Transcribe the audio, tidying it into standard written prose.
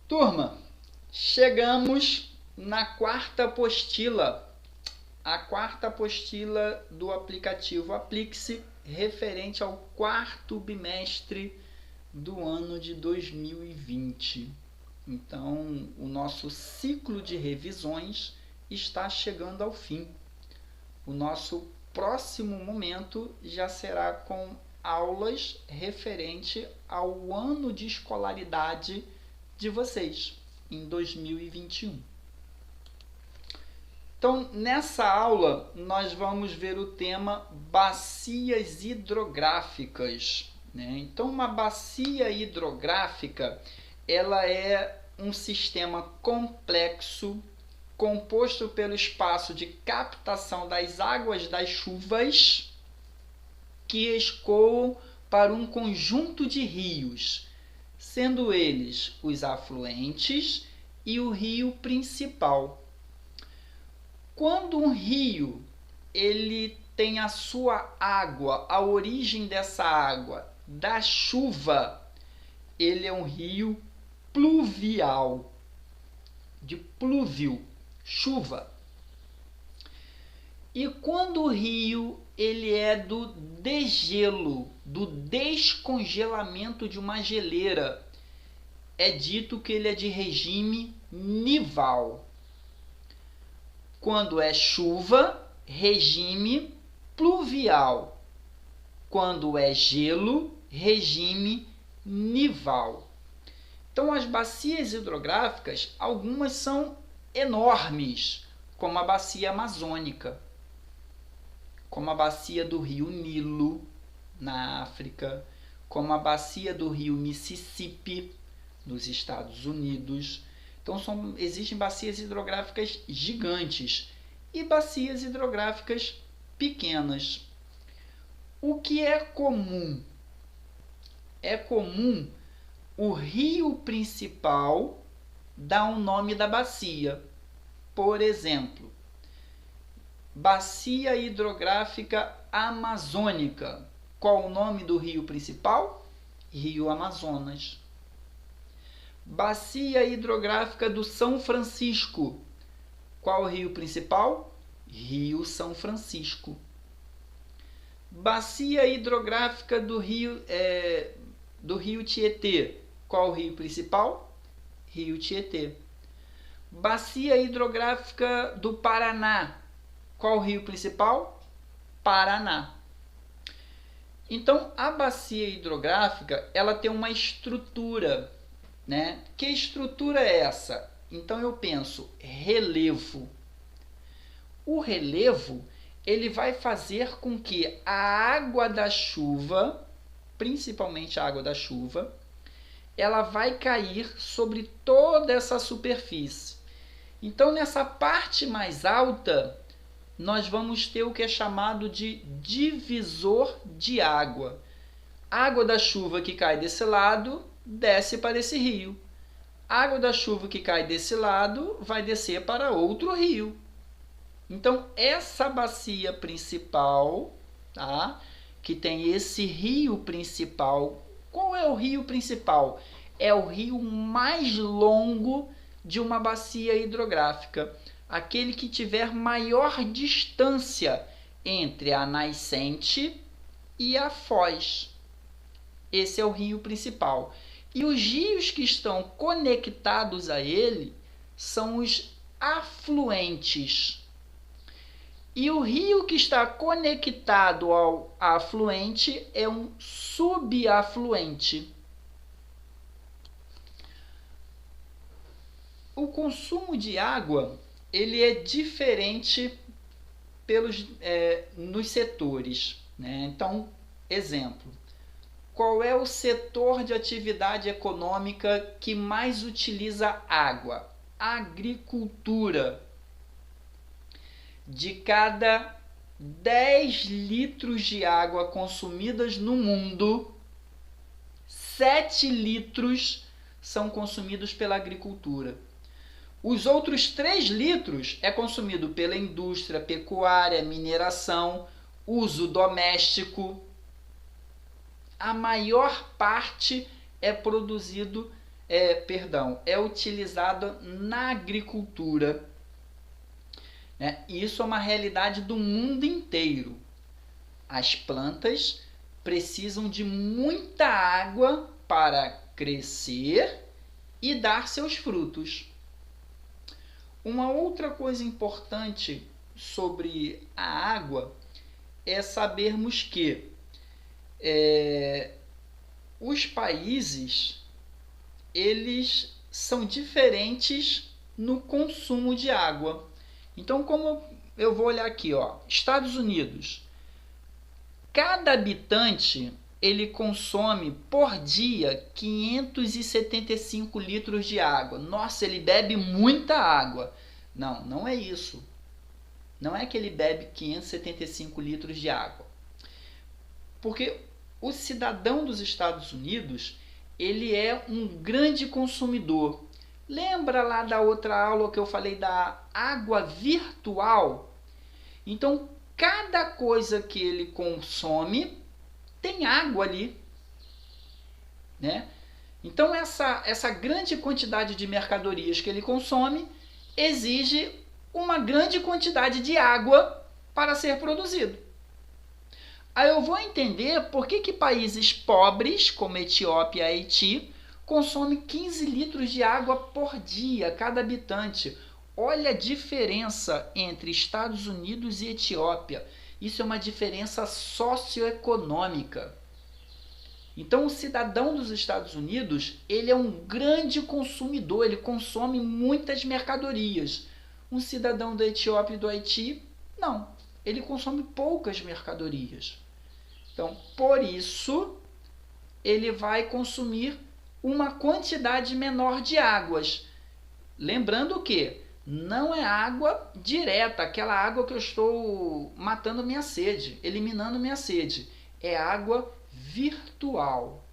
Turma, chegamos na quarta apostila, a quarta apostila do aplicativo Aplique-se, referente ao quarto bimestre do ano de 2020. Então, o nosso ciclo de revisões está chegando ao fim. O nosso próximo momento já será com aulas referente ao ano de escolaridade de vocês, em 2021. Então, nessa aula, nós vamos ver o tema bacias hidrográficas, né? Então, uma bacia hidrográfica, ela é um sistema complexo, composto pelo espaço de captação das águas das chuvas, que escoam para um conjunto de rios, sendo eles os afluentes e o rio principal. Quando um rio ele tem a sua água, a origem dessa água da chuva, ele é um rio pluvial, de plúvio, chuva. E quando o rio ele é do degelo, do descongelamento de uma geleira, é dito que ele é de regime nival. Quando é chuva, regime pluvial. Quando é gelo, regime nival. Então, as bacias hidrográficas, algumas são enormes, como a bacia amazônica, como a bacia do rio Nilo, na África, como a bacia do rio Mississippi, nos Estados Unidos. Então, existem bacias hidrográficas gigantes e bacias hidrográficas pequenas. O que é comum? É comum o rio principal dar um nome da bacia. Por exemplo, bacia hidrográfica amazônica. Qual o nome do rio principal? Rio Amazonas. Bacia hidrográfica do São Francisco. Qual o rio principal? Rio São Francisco. Bacia hidrográfica do rio Tietê. Qual o rio principal? Rio Tietê. Bacia hidrográfica do Paraná. Qual o rio principal? Paraná. Então, a bacia hidrográfica, ela tem uma estrutura, né? Que estrutura é essa? Então, eu penso relevo. O relevo, ele vai fazer com que a água da chuva, principalmente a água da chuva, ela vai cair sobre toda essa superfície. Então, nessa parte mais alta, nós vamos ter o que é chamado de divisor de água. A água da chuva que cai desse lado, desce para esse rio. A água da chuva que cai desse lado, vai descer para outro rio. Então, essa bacia principal, tá? Que tem esse rio principal. Qual é o rio principal? É o rio mais longo de uma bacia hidrográfica. Aquele que tiver maior distância entre a nascente e a foz. Esse é o rio principal. E os rios que estão conectados a ele são os afluentes. E o rio que está conectado ao afluente é um subafluente. O consumo de água ele é diferente nos setores, né? Então, exemplo, qual é o setor de atividade econômica que mais utiliza água? Agricultura. De cada 10 litros de água consumidas no mundo, 7 litros são consumidos pela agricultura. Os outros 3 litros é consumido pela indústria, pecuária, mineração, uso doméstico. A maior parte é produzido é utilizada na agricultura, né? Isso é uma realidade do mundo inteiro. As plantas precisam de muita água para crescer e dar seus frutos. Uma outra coisa importante sobre a água é sabermos que os países eles são diferentes no consumo de água. Então, como eu vou olhar aqui, Estados Unidos, cada habitante ele consome por dia 575 litros de água. Nossa, ele bebe muita água. Não, não é isso. Não é que ele bebe 575 litros de água. Porque o cidadão dos Estados Unidos, ele é um grande consumidor. Lembra lá da outra aula que eu falei da água virtual? Então, cada coisa que ele consome tem água ali, né? Então, essa grande quantidade de mercadorias que ele consome exige uma grande quantidade de água para ser produzido. Aí eu vou entender por que países pobres, como Etiópia e Haiti, consomem 15 litros de água por dia, cada habitante. Olha a diferença entre Estados Unidos e Etiópia. Isso é uma diferença socioeconômica. Então, o cidadão dos Estados Unidos, ele é um grande consumidor, ele consome muitas mercadorias. Um cidadão da Etiópia e do Haiti, não. Ele consome poucas mercadorias. Então, por isso, ele vai consumir uma quantidade menor de águas. Lembrando que não é água direta, aquela água que eu estou matando minha sede, eliminando minha sede. É água virtual.